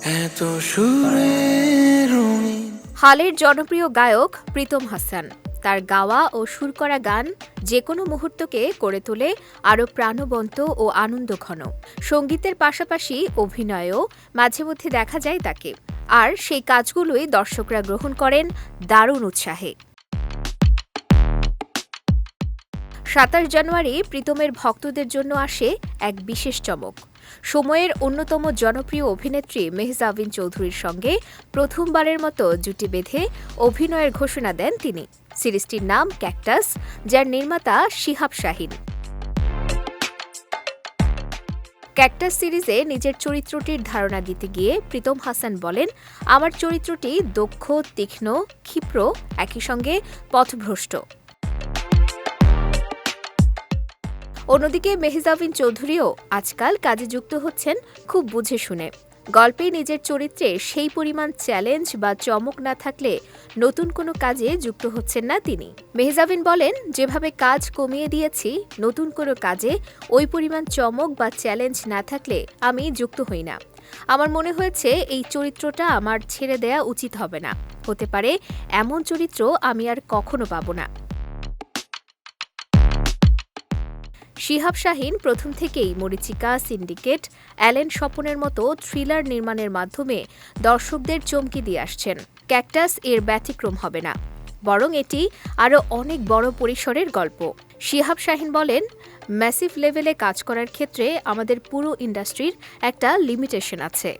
এত সুরে রঙিন। হালের জনপ্রিয় গায়ক প্রীতম হাসান তার গাওয়া ও সুর করা গান যে কোনো মুহূর্তকে করে তোলে আরও প্রাণবন্ত ও আনন্দঘন। সঙ্গীতের পাশাপাশি অভিনয়েও মাঝে মধ্যে দেখা যায় তাকে, আর সেই কাজগুলোই দর্শকরা গ্রহণ করেন দারুণ উৎসাহে। ২৭ জানুয়ারি প্রীতমের ভক্তদের জন্য আসে এক বিশেষ চমক। সময়ের অন্যতম জনপ্রিয় অভিনেত্রী মেহজাবিন চৌধুরীর সঙ্গে প্রথমবারের মতো জুটি বেঁধে অভিনয়ের ঘোষণা দেন তিনি। সিরিজটির নাম ক্যাকটাস, যার নির্মাতা শিহাব শাহীন। ক্যাকটাস সিরিজে নিজের চরিত্রটির ধারণা দিতে গিয়ে প্রীতম হাসান বলেন, আমার চরিত্রটি দক্ষ, তীক্ষ্ণ, ক্ষিপ্র, একই সঙ্গে পথভ্রষ্ট। অন্যদিকে মেহজাবিন চৌধুরীও আজকাল কাজে যুক্ত হচ্ছেন খুব বুঝে শুনে। গল্পে নিজের চরিত্রে সেই পরিমাণ চ্যালেঞ্জ বা চমক না থাকলে নতুন কোনো কাজে যুক্ত হচ্ছেন না তিনি। মেহজাবিন বলেন, যেভাবে কাজ কমিয়ে দিয়েছি, নতুন কোনো কাজে ওই পরিমাণ চমক বা চ্যালেঞ্জ না থাকলে আমি যুক্ত হই না। আমার মনে হয়েছে এই চরিত্রটা আমার ছেড়ে দেয়া উচিত হবে না। হতে পারে এমন চরিত্র আমি আর কখনো পাবো না। শিহাব শাহীন প্রথম থেকেই মরীচিকা, সিন্ডিকেট, অ্যালেন স্বপনের মতো থ্রিলার নির্মাণের মাধ্যমে দর্শকদের চমকে দিয়ে আসছেন। ক্যাকটাস এর ব্যতিক্রম হবে না, বরং এটি আরও অনেক বড় পরিসরের গল্প। শিহাব শাহীন বলেন, ম্যাসিভ লেভেলে কাজ করার ক্ষেত্রে আমাদের পুরো ইন্ডাস্ট্রির একটা লিমিটেশন আছে।